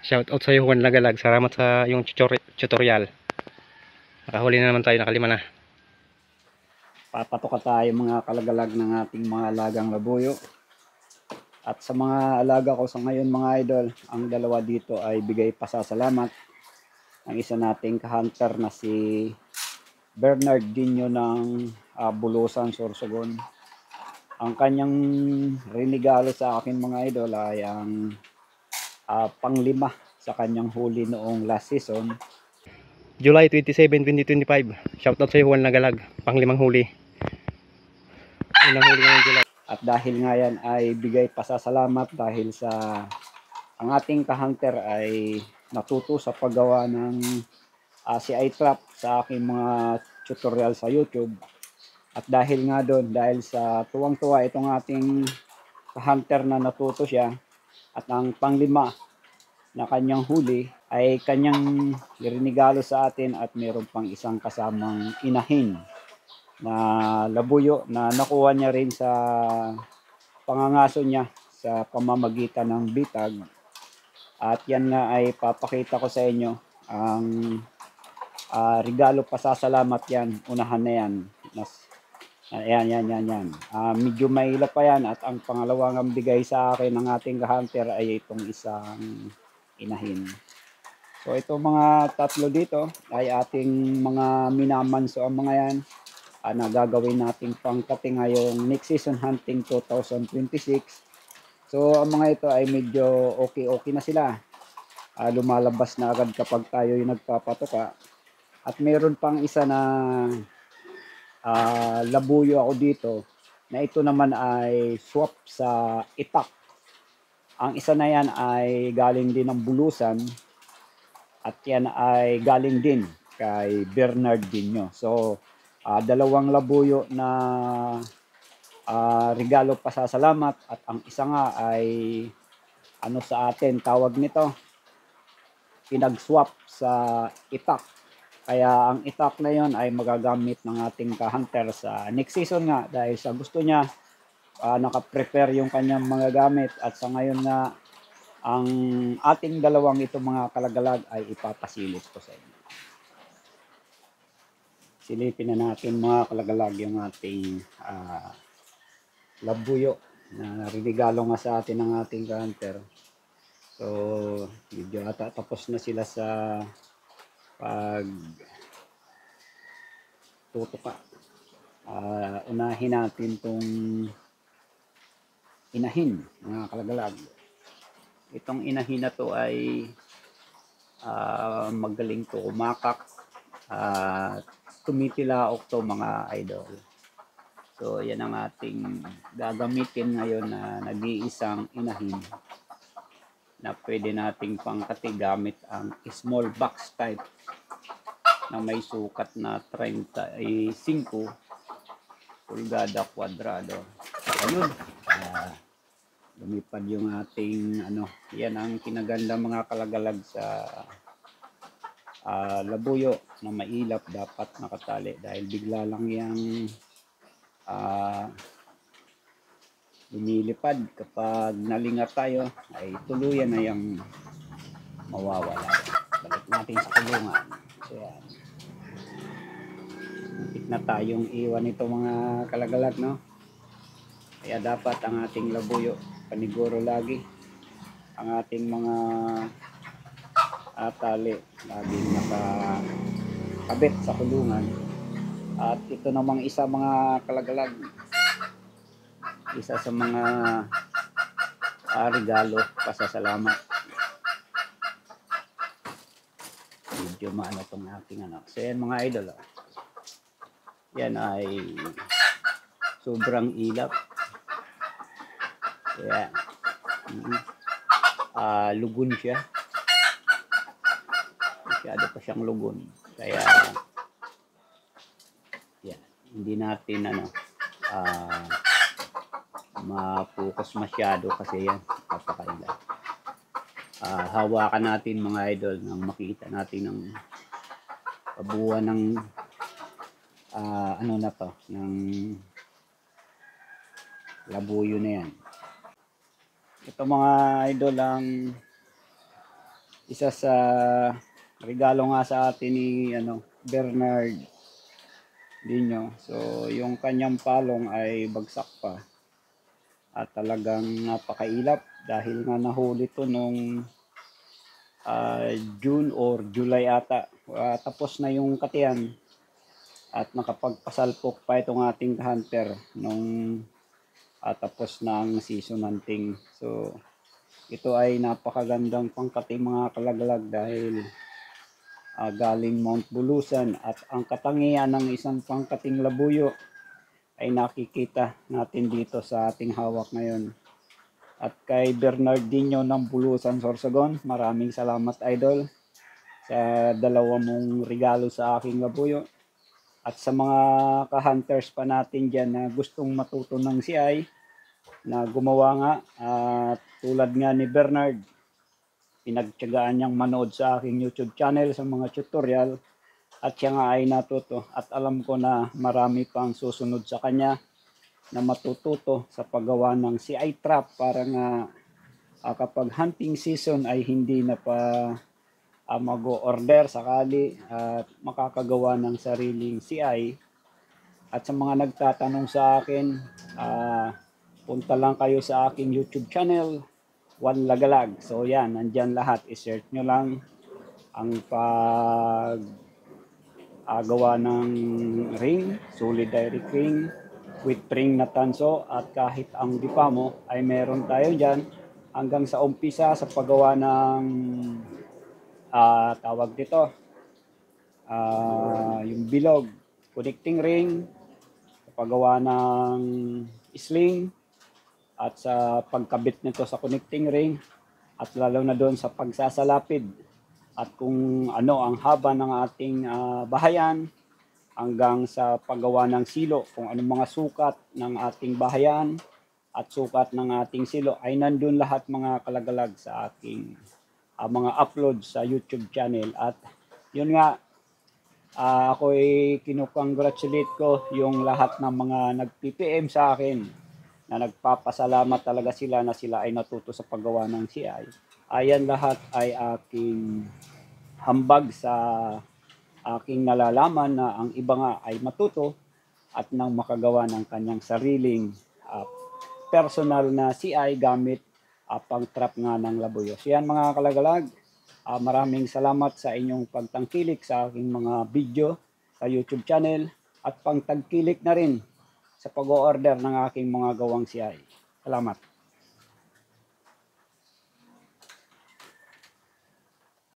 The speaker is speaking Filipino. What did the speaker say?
Shout out sa iyo Juan Lagalag. Salamat sa yung tutorial. Nakahuli na naman tayo, nakalima na. Papatoka tayo mga kalagalag ng ating mga alagang labuyo. At sa mga alaga ko sa ngayon mga idol, ang dalawa dito ay bigay pasasalamat. Ang isa nating ka-hunter na si Bernardinho ng Bulusan, Sorsogon. Ang kanyang regalo sa akin mga idol ay ang panglima sa kanyang huli noong last season. July 27, 2025. Shout out sa iyo Juan Lagalag. Panglimang huli. Unang huli ngayong July. At dahil nga yan ay bigay pasasalamat dahil sa ang ating ka-hunter ay natuto sa paggawa ng CI trap sa aking mga tutorial sa YouTube. At dahil nga doon, dahil sa tuwang-tuwa itong ating ka-hunter na natuto siya, at ang panglima na kanyang huli ay kanyang irinigalo sa atin at mayroon pang isang kasamang inahin na labuyo na nakuha niya rin sa pangangaso niya sa pamamagitan ng bitag. At yan nga ay papakita ko sa inyo ang regalo pasasalamat yan, unahan na yan. Yan. Medyo mailap pa yan at ang pangalawang ang bigay sa akin ng ating ka-hunter ay itong isang inahin. So ito mga tatlo dito ay ating mga minamanso ang mga yan na gagawin nating pangkati ngayong next season hunting 2026. So ang mga ito ay medyo okay na sila. Lumalabas na agad kapag tayo yung nagpapatoka. At meron pang isa na labuyo ako dito na ito naman ay swap sa itak. Ang isa na yan ay galing din ng Bulusan at yan ay galing din kay Bernardinho. So dalawang labuyo na regalo pasasalamat at ang isa nga ay ano sa atin tawag nito, pinag-swap sa itak. Kaya ang itak na yon ay magagamit ng ating ka-hunter sa next season nga dahil sa gusto niya naka-prepare yung kanyang mga gamit at sa ngayon na ang ating dalawang ito mga kalagalag ay ipapasilip ko sa inyo. Silipin na natin mga kalagalag yung ating labuyo na regalo nga sa atin ng ating ka-hunter. So medyo ata tapos na sila sa pag tutuka. Unahin natin tong inahin mga kalagalag. Itong inahin na to ay magaling to kumakak, tumitilaok to mga idol. So yan ang ating gagamitin ngayon na nag-iisang inahin na pwede nating pangkati gamit ang small box type na may sukat na 35 pulgada kwadrado. Ayun, lumipad yung ating yan ang kinaganda mga kalagalag sa labuyo na mailap dapat nakatali dahil bigla lang yung lumilipad. Kapag nalingat tayo ay tuluyan na yung mawawala. Balik natin sa kulungan. So yan, muntik na tayong iwan ito mga kalagalag, no? Kaya dapat ang ating labuyo paniguro lagi ang ating mga tali laging nakakabit sa kulungan. At ito namang isa mga kalagalag, isa sa mga regalo pasasalamat. Medyo maano itong aking so yan mga idol, yan ay sobrang ilap. Yan, lugon siya, masyado pa siyang lugon, kaya yan, hindi natin ma-focus masyado kasi yan papakaila. Hawakan natin mga idol nang makita natin ng kabuuan ng na to, ng labuyo na yan. Ito mga idol ang isa sa regalo nga sa atin ni Bernard Dino. So yung kanyang palong ay bagsak pa at talagang napakailap dahil nga nahuli to nung June or July ata. Tapos na yung katiyan at nakapagpasalpok pa itong ating hunter nung tapos na ang season hunting. So ito ay napakagandang pangkati mga kalagalag dahil galing Mount Bulusan at ang katangian ng isang pangkating labuyo ay nakikita natin dito sa ating hawak ngayon. At kay Bernardino ng Bulusan, Sorsogon, maraming salamat idol sa dalawa mong regalo sa aking labuyo. At sa mga ka-hunters pa natin dyan na gustong matuto ng CI na gumawa nga tulad nga ni Bernard, pinagtiyagaan niyang manood sa aking YouTube channel sa mga tutorial at siya nga ay natuto at alam ko na marami pang susunod sa kanya na matututo sa paggawa ng CI trap para nga kapag hunting season ay hindi na pa mag-order sakali at makakagawa ng sariling CI. At sa mga nagtatanong sa akin, punta lang kayo sa aking YouTube channel, Juan Lagalag. So yan, nandyan lahat. I-search nyo lang ang gawa ng ring, solid direct ring, with ring na tanso at kahit ang dipa mo ay meron tayo dyan hanggang sa umpisa sa paggawa ng tawag dito yung bilog, connecting ring, paggawa ng sling at sa pagkabit nito sa connecting ring at lalo na doon sa pagsasalapid at kung ano ang haba ng ating bahayan hanggang sa paggawa ng silo, kung anong mga sukat ng ating bahayan at sukat ng ating silo ay nandun lahat mga kalagalag sa ating mga upload sa YouTube channel. At yun nga, ako ay kinukongratulate ko yung lahat ng mga nag-PPM sa akin na nagpapasalamat talaga sila na sila ay natuto sa paggawa ng CI. Ayan lahat ay aking hambag sa aking nalalaman na ang iba nga ay matuto at nang makagawa ng kanyang sariling personal na CI gamit pang trap nga ng labuyo. So yan mga kalagalag, maraming salamat sa inyong pagtangkilik sa aking mga video sa YouTube channel at pangtangkilik na rin sa pag-order ng aking mga gawang CI. Salamat.